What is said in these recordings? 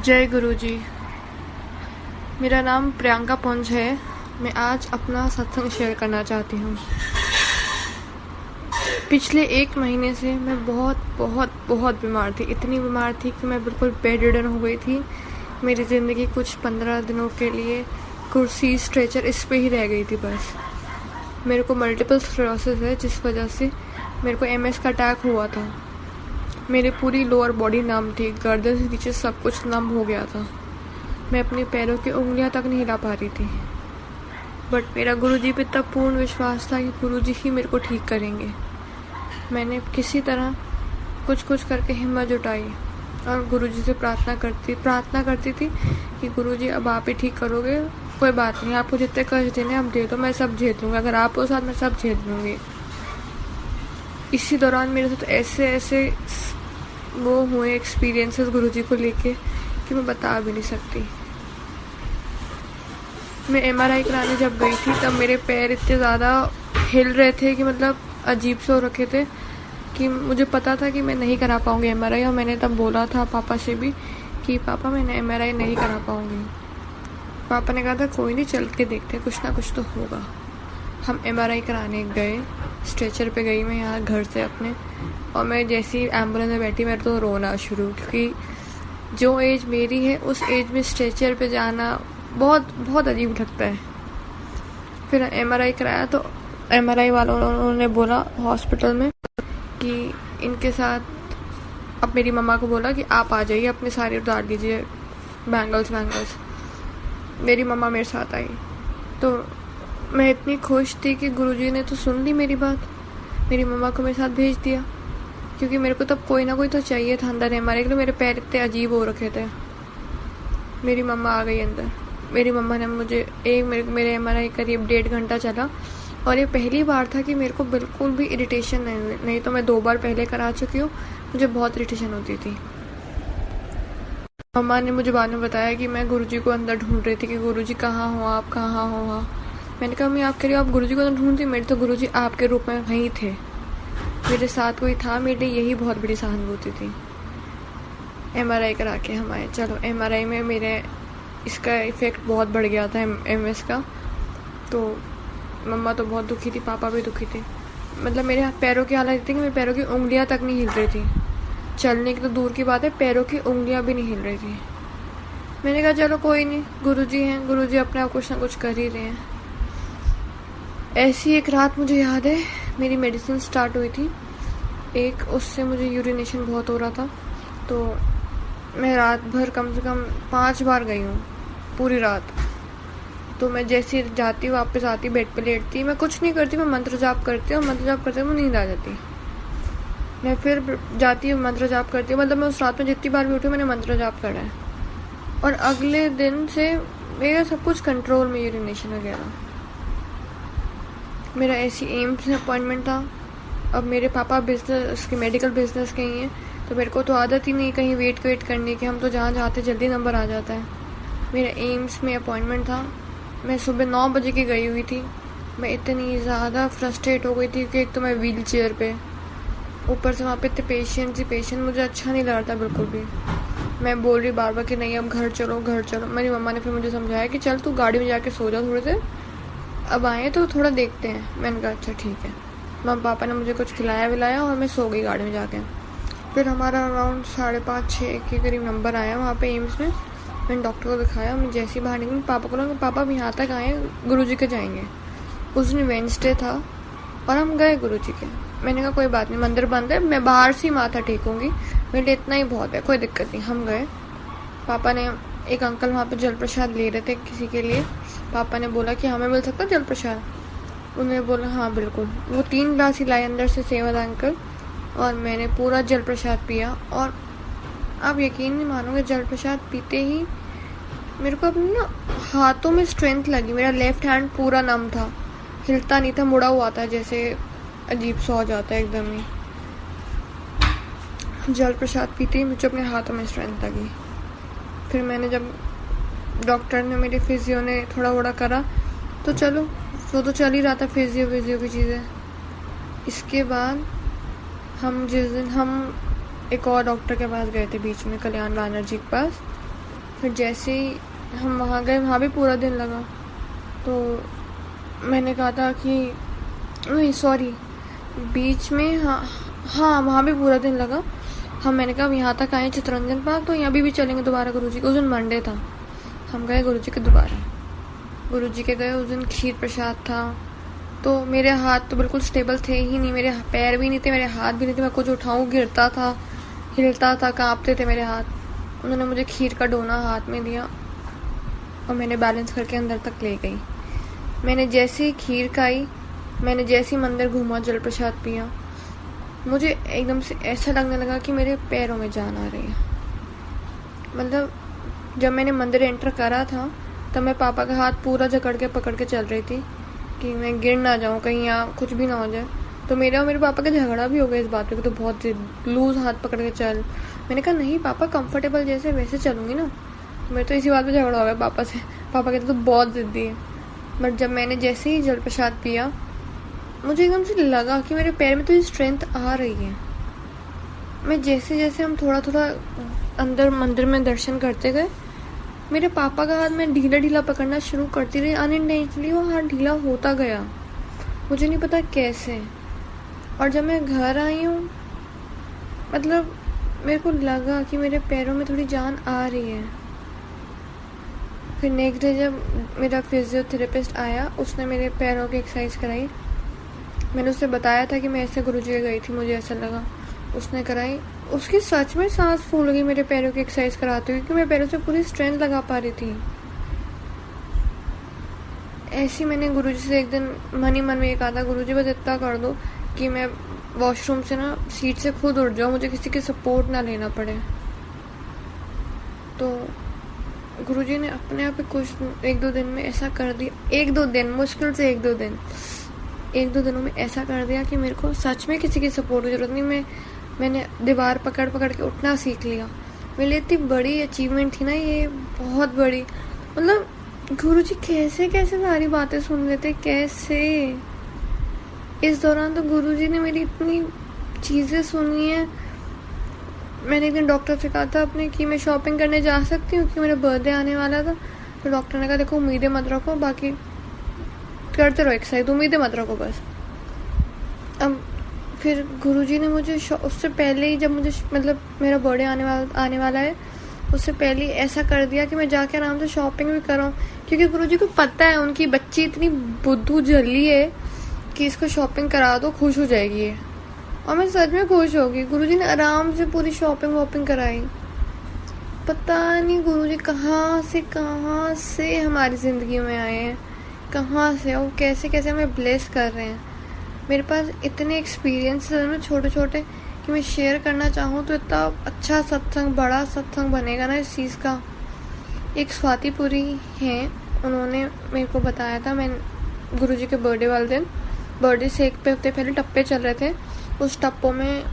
जय गुरुजी। मेरा नाम प्रियंका पुंज है। मैं आज अपना सत्संग शेयर करना चाहती हूँ। पिछले 1 महीने से मैं बहुत बीमार थी। इतनी बीमार थी कि मैं बिल्कुल बेड रिडन हो गई थी। मेरी ज़िंदगी कुछ 15 दिनों के लिए कुर्सी स्ट्रेचर इस पे ही रह गई थी बस। मेरे को मल्टीपल स्क्लेरोसिस है, जिस वजह से मेरे को MS का अटैक हुआ था। मेरी पूरी लोअर बॉडी नम थी, गर्दन से नीचे सब कुछ नम हो गया था। मैं अपने पैरों की उंगलियां तक नहीं हिला पा रही थी। बट मेरा गुरुजी पे तब पूर्ण विश्वास था कि गुरुजी ही मेरे को ठीक करेंगे। मैंने किसी तरह कुछ करके हिम्मत जुटाई और गुरुजी से प्रार्थना करती थी कि गुरुजी अब आप ही ठीक करोगे, कोई बात नहीं, आपको जितने कष्ट देने आप दे दो, मैं सब झेल लूँगा। अगर आप हो साथ मैं सब झेल लूँगी। इसी दौरान मेरे साथ ऐसे वो हुए एक्सपीरियंसेस गुरुजी को लेके कि मैं बता भी नहीं सकती। मैं MRI कराने जब गई थी तब मेरे पैर इतने ज़्यादा हिल रहे थे कि मतलब अजीब से हो रखे थे कि मुझे पता था कि मैं नहीं करा पाऊँगी MRI। और मैंने तब बोला था पापा से भी कि पापा मैं MRI नहीं करा पाऊँगी। पापा ने कहा था कोई नहीं, चल के देखते, कुछ ना कुछ तो होगा। हम MRI कराने गए। स्ट्रेचर पे गई मैं यहाँ घर से अपने, और मैं जैसी एम्बुलेंस में बैठी मेरे तो रोना शुरू, क्योंकि जो एज मेरी है उस एज में स्ट्रेचर पे जाना बहुत अजीब लगता है। फिर MRI कराया तो MRI वालों उन्होंने बोला हॉस्पिटल में कि इनके साथ, अब मेरी मम्मा को बोला कि आप आ जाइए, अपने सारे उतार दीजिए बैंगल्स। मेरी मम्मा मेरे साथ आई तो मैं इतनी खुश थी कि गुरुजी ने तो सुन ली मेरी बात। मेरी मम्मा को मेरे साथ भेज दिया, क्योंकि मेरे को तब कोई ना कोई तो चाहिए था अंदर MRI के लिए। मेरे पैर इतने अजीब हो रखे थे। मेरी मम्मा आ गई अंदर। मेरी मम्मा ने मुझे मेरे MRI करीब 1.5 घंटा चला, और ये पहली बार था कि मेरे को बिल्कुल भी इरिटेशन नहीं हुई। नहीं तो मैं 2 बार पहले करा चुकी हूँ, मुझे बहुत इरिटेशन होती थी। मम्मा ने मुझे बाद में बताया कि मैं गुरुजी को अंदर ढूंढ रही थी कि गुरुजी कहाँ हो आप, कहाँ हो आप। मैंने कहा मैं आप कह रही हो आप गुरुजी को अंदर ढूंढती, मेरे तो गुरुजी आपके रूप में वहीं थे, मेरे साथ कोई था। मेरे लिए यही बहुत बड़ी सहानुभूति थी। MRI करा के हम आए। चलो MRI में मेरे इसका इफ़ेक्ट बहुत बढ़ गया था MS का। तो मम्मा तो बहुत दुखी थी, पापा भी दुखी थे। मतलब मेरे पैरों की हालत थी कि मेरे पैरों की उंगलियां तक नहीं हिल रही थी। चलने की तो दूर की बात है, पैरों की उंगलियां भी नहीं हिल रही थी। मैंने कहा चलो कोई नहीं, गुरुजी हैं, गुरुजी अपने आप कुछ ना कुछ कर ही रहे हैं। ऐसी एक रात मुझे याद है, मेरी मेडिसिन स्टार्ट हुई थी उससे मुझे यूरिनेशन बहुत हो रहा था। तो मैं रात भर कम से कम 5 बार गई हूँ पूरी रात। तो मैं जैसे जाती वापस आती, बेड पे लेटती, मैं कुछ नहीं करती, मैं मंत्र जाप करती हूँ। मंत्र जाप करते हुए नींद आ जाती। मैं फिर जाती हूँ, मंत्र जाप करती हूँ। मतलब मैं उस रात में जितनी बार भी उठी मैंने मंत्र जाप करा है। और अगले दिन से मेरा सब कुछ कंट्रोल में, यूरिनेशन वगैरह। मेरा ऐसी एम्स में अपॉइंटमेंट था। अब मेरे पापा मेडिकल बिजनेस के ही हैं, तो मेरे को तो आदत ही नहीं कहीं वेट करने की। हम तो जहाँ जाते जल्दी नंबर आ जाता है। मेरा एम्स में अपॉइंटमेंट था। मैं सुबह 9 बजे की गई हुई थी। मैं इतनी ज़्यादा फ्रस्ट्रेट हो गई थी कि एक तो मैं व्हील चेयर पे, ऊपर से वहाँ पे इतने पेशेंट, मुझे अच्छा नहीं लग रहा था बिल्कुल भी। मैं बोल रही बार बार कि नहीं अब घर चलो। मेरी मम्मा ने फिर मुझे समझाया कि चल तू गाड़ी में जाके सो जा थोड़ी देर, अब आए तो थोड़ा देखते हैं। मैंने कहा अच्छा ठीक है। मम्मा पापा ने मुझे कुछ खिलाया विलाया और मैं सो गई गाड़ी में जाके। फिर हमारा अराउंड 5:30-6 के करीब नंबर आया वहाँ पे एम्स में। मैंने डॉक्टर को दिखाया। मैं जैसी बाहर निकली पापा को लगा पापा अब यहाँ तक आए, गुरुजी के जाएंगे। उस दिन वेडनेसडे था और हम गए गुरुजी के। मैंने कहा कोई बात नहीं, मंदिर बंद है, मैं बाहर से ही माथा टेकूंगी, मेरे लिए इतना ही बहुत है, कोई दिक्कत नहीं। हम गए। पापा ने, एक अंकल वहाँ पे जल प्रसाद ले रहे थे किसी के लिए। पापा ने बोला कि हमें मिल सकता है जल प्रसाद। उन्होंने बोला हाँ बिल्कुल। वो 3 ग्लास ही लाए अंदर से सेवा अंकल, और मैंने पूरा जल प्रसाद पिया। और आप यकीन नहीं मानोगे, जल प्रसाद पीते ही मेरे को अपने ना हाथों में स्ट्रेंथ लगी। मेरा लेफ्ट हैंड पूरा नम था, हिलता नहीं था, मुड़ा हुआ था, जैसे अजीब सा हो जाता है एकदम ही। जल प्रसाद पीते ही मुझे अपने हाथों में स्ट्रेंथ लगी। फिर मैंने जब डॉक्टर ने, मेरे फिजियो ने थोड़ा करा तो चलो वो तो चल ही रहा था, फिजियो की चीज़ें। इसके बाद जिस दिन हम एक और डॉक्टर के पास गए थे बीच में, कल्याण बैनर्जी के पास। फिर जैसे ही हम वहाँ गए, वहाँ भी पूरा दिन लगा। तो मैंने कहा था कि नहीं सॉरी, बीच में, हाँ वहाँ भी पूरा दिन लगा। मैंने कहा यहाँ तक आए चित्तरंजन पार्क, तो यहाँ भी चलेंगे दोबारा गुरुजी के। उस दिन मंडे था, हम गए गुरुजी के दोबारा। गुरुजी के गए, उस दिन खीर प्रसाद था। तो मेरे हाथ तो बिल्कुल स्टेबल थे ही नहीं, मेरे पैर भी नहीं थे, मेरे हाथ भी नहीं थे। मैं कुछ उठाऊँ गिरता था, हिलता था, कांपते थे मेरे हाथ। उन्होंने मुझे खीर का डोना हाथ में दिया और मैंने बैलेंस करके अंदर तक ले गई। मैंने जैसे ही खीर खाई, मैंने जैसे ही मंदिर घूमा, जल प्रसाद पिया, मुझे एकदम से ऐसा लगने लगा कि मेरे पैरों में जान आ रही है। मतलब जब मैंने मंदिर एंटर करा था तब मैं पापा का हाथ पूरा जकड़ के पकड़ के चल रही थी कि मैं गिर ना जाऊं कहीं, यहाँ कुछ भी ना हो जाए। तो मेरा और मेरे पापा का झगड़ा भी हो गया इस बात पे, तो बहुत लूज हाथ पकड़ के चल। मैंने कहा नहीं पापा, कंफर्टेबल जैसे वैसे चलूंगी ना। मेरे तो इसी बात पे झगड़ा हो गया पापा से। पापा कहते तो बहुत जिद्दी है। बट जब मैंने जैसे ही जल प्रसाद पिया, मुझे एकदम से लगा कि मेरे पैर में तो स्ट्रेंथ आ रही है। मैं जैसे जैसे हम थोड़ा थोड़ा अंदर मंदिर में दर्शन करते गए, मेरे पापा का हाथ मैं ढीला ढीला पकड़ना शुरू करती रही। अनइंटेंशनली वो हाथ ढीला होता गया, मुझे नहीं पता कैसे। और जब मैं घर आई हूँ, मतलब मेरे को लगा कि मेरे पैरों में थोड़ी जान आ रही है। फिर नेक्स्ट डे जब मेरा फिजियोथेरेपिस्ट आया, उसने मेरे पैरों की एक्सरसाइज कराई। मैंने उससे बताया था कि मैं ऐसे गुरुजी के गई थी, मुझे ऐसा लगा। उसने कराई, उसकी सच में सांस फूल गई मेरे पैरों की एक्सरसाइज कराते हुए, क्योंकि मैं पैरों से पूरी स्ट्रेंथ लगा पा रही थी। ऐसी मैंने गुरुजी से एक दिन मन ही मन में ये कहा था, गुरुजी बस इतना कर दो कि मैं वॉशरूम से ना सीट से खुद उठ जाऊँ, मुझे किसी की सपोर्ट ना लेना पड़े। तो गुरुजी ने अपने आप ही कुछ एक दो दिन में ऐसा कर दिया, एक दो दिन, मुश्किल से एक दो दिनों में ऐसा कर दिया कि मेरे को सच में किसी की सपोर्ट की जरूरत नहीं। मैंने दीवार पकड़ पकड़ के उठना सीख लिया। मेरे लिए इतनी बड़ी अचीवमेंट थी ना ये, बहुत बड़ी। मतलब गुरुजी कैसे कैसे सारी बातें सुन लेते, कैसे। इस दौरान तो गुरुजी ने मेरी इतनी चीज़ें सुनी है। मैंने एक दिन डॉक्टर से कहा था अपने कि मैं शॉपिंग करने जा सकती हूँ, कि मेरा बर्थडे आने वाला था। तो डॉक्टर ने कहा देखो उम्मीदें मत रखो, बाकी करते रहो एक्सरसाइज, उम्मीदें मत रखो बस। अब फिर गुरुजी ने मुझे उससे पहले ही, जब मुझे मतलब मेरा बर्थडे आने वाला है, उससे पहले ऐसा कर दिया कि मैं जाके आराम से शॉपिंग भी करूँ, क्योंकि गुरुजी को पता है उनकी बच्ची इतनी बुद्धू जल्दी है कि इसको शॉपिंग करा दो, खुश हो जाएगी ये। और मैं सच में खुश हो गई। गुरुजी ने आराम से पूरी शॉपिंग वॉपिंग कराई। पता नहीं गुरुजी कहाँ से हमारी ज़िंदगी में आए हैं, कहाँ से और कैसे कैसे हमें ब्लेस कर रहे हैं। मेरे पास इतने एक्सपीरियंसेस हैं छोटे छोटे कि मैं शेयर करना चाहूँ तो इतना अच्छा सत्संग, बड़ा सत्संग बनेगा ना इस चीज़ का। एक स्वातिपुरी हैं, उन्होंने मेरे को बताया था, मैं गुरुजी के बर्थडे वाले दिन, बर्थडे से एक हफ्ते पहले टप्पे चल रहे थे, उस टप्पों में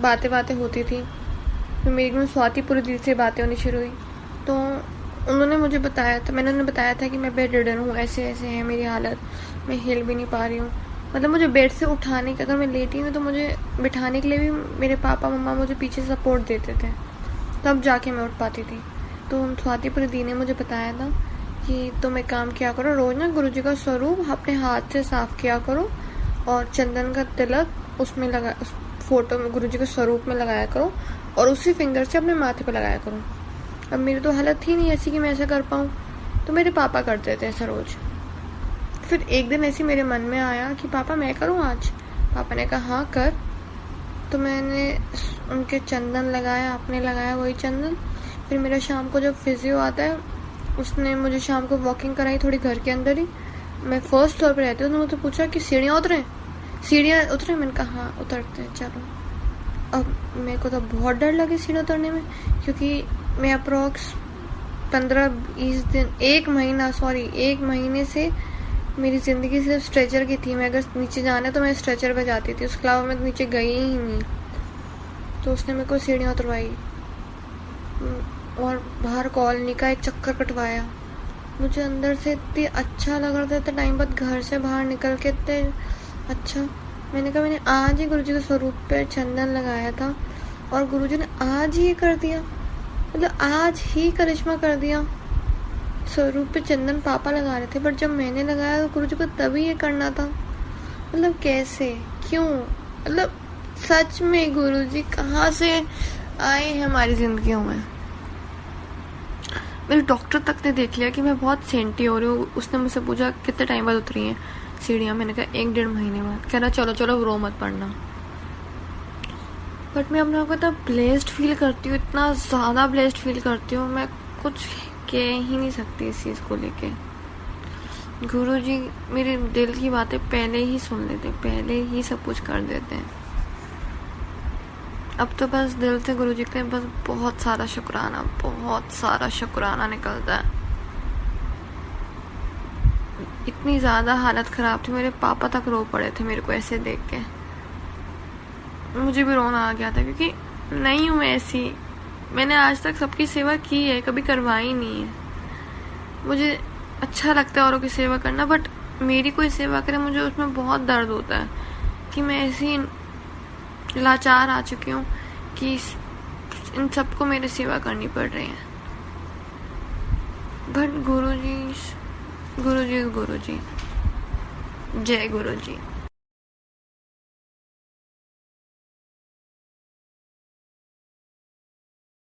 बातें होती थी। तो मेरी एकदम स्वातिपुरी दिल से बातें होनी शुरू हुई। तो उन्होंने मुझे बताया था, मैंने उन्हें बताया था कि मैं बेड रिडन हूँ, ऐसे ऐसे है मेरी हालत, मैं हिल भी नहीं पा रही हूँ। मतलब मुझे बेड से उठाने के, अगर मैं लेटी हूँ तो मुझे बिठाने के लिए भी मेरे पापा मम्मा मुझे पीछे सपोर्ट देते थे, तब जाके मैं उठ पाती थी। तो उन स्वातिपुरी दी ने मुझे बताया था कि तुम एक काम किया करो, रोज़ ना गुरुजी का स्वरूप अपने हाथ से साफ किया करो और चंदन का तिलक उसमें लगा, उस फोटो में गुरुजी के स्वरूप में लगाया करो और उसी फिंगर से अपने माथे पर लगाया करो। अब मेरी तो हालत थी नहीं ऐसी कि मैं ऐसा कर पाऊँ, तो मेरे पापा करते थे ऐसा रोज़। फिर एक दिन ऐसे मेरे मन में आया कि पापा मैं करूँ आज। पापा ने कहा हाँ कर। तो मैंने उनके चंदन लगाया, आपने लगाया वही चंदन। फिर मेरा शाम को जब फिजियो आता है, उसने मुझे शाम को वॉकिंग कराई थोड़ी घर के अंदर ही। मैं फर्स्ट फ्लोर पे रहती हूँ, तो मुझे पूछा कि सीढ़ियाँ उतरे। मैंने कहा हाँ उतरते हैं चलो। अब मेरे को तो बहुत डर लगे सीढ़ियाँ उतरने में, क्योंकि मैं अप्रॉक्स 15-20 दिन, एक महीने से मेरी ज़िंदगी सिर्फ स्ट्रेचर की थी। मैं अगर नीचे जाना तो मैं स्ट्रेचर पे जाती थी, उसके अलावा मैं नीचे गई ही नहीं। तो उसने मेरे को सीढ़ियाँ उतरवाई और बाहर कॉलोनी का एक चक्कर कटवाया। मुझे अंदर से इतनी अच्छा लग रहा था, इतने टाइम बाद घर से बाहर निकल के इतने अच्छा। मैंने कहा मैंने आज ही गुरुजी के स्वरूप पे चंदन लगाया था और गुरुजी ने आज ही ये कर दिया। मतलब आज ही करिश्मा कर दिया। स्वरूप पे चंदन पापा लगा रहे थे, बट जब मैंने लगाया तो गुरुजी को तभी ये करना था। मतलब कैसे, क्यों? मतलब सच में गुरुजी कहाँ से आए हैं हमारी जिंदगियों में? मेरे डॉक्टर तक ने देख लिया कि मैं बहुत सेंटी हो रही हूँ। उसने मुझसे पूछा कितने टाइम बाद उतरी हैं सीढ़ियाँ। मैंने कहा 1-1.5 महीने बाद। कह रहा चलो चलो रो मत पड़ना। बट मैं अपने आप को इतना ब्लेस्ड फील करती हूँ, इतना ज़्यादा ब्लेस्ड फील करती हूँ, मैं कुछ कह ही नहीं सकती इस चीज़ को लेके। गुरुजी मेरे दिल की बातें पहले ही सुन लेते, पहले ही सब कुछ कर देते हैं। अब तो बस दिल से गुरुजी के लिए बस बहुत सारा शुक्राना निकलता है। इतनी ज़्यादा हालत ख़राब थी, मेरे पापा तक रो पड़े थे मेरे को ऐसे देख के। मुझे भी रोना आ गया था, क्योंकि नहीं हूँ मैं ऐसी। मैंने आज तक सबकी सेवा की है, कभी करवाई नहीं है। मुझे अच्छा लगता है औरों की सेवा करना, बट मेरी कोई सेवा करे मुझे उसमें बहुत दर्द होता है कि मैं ऐसी लाचार आ चुकी हूँ कि इन सबको मेरी सेवा करनी पड़ रही है। बट गुरुजी, जय गुरुजी।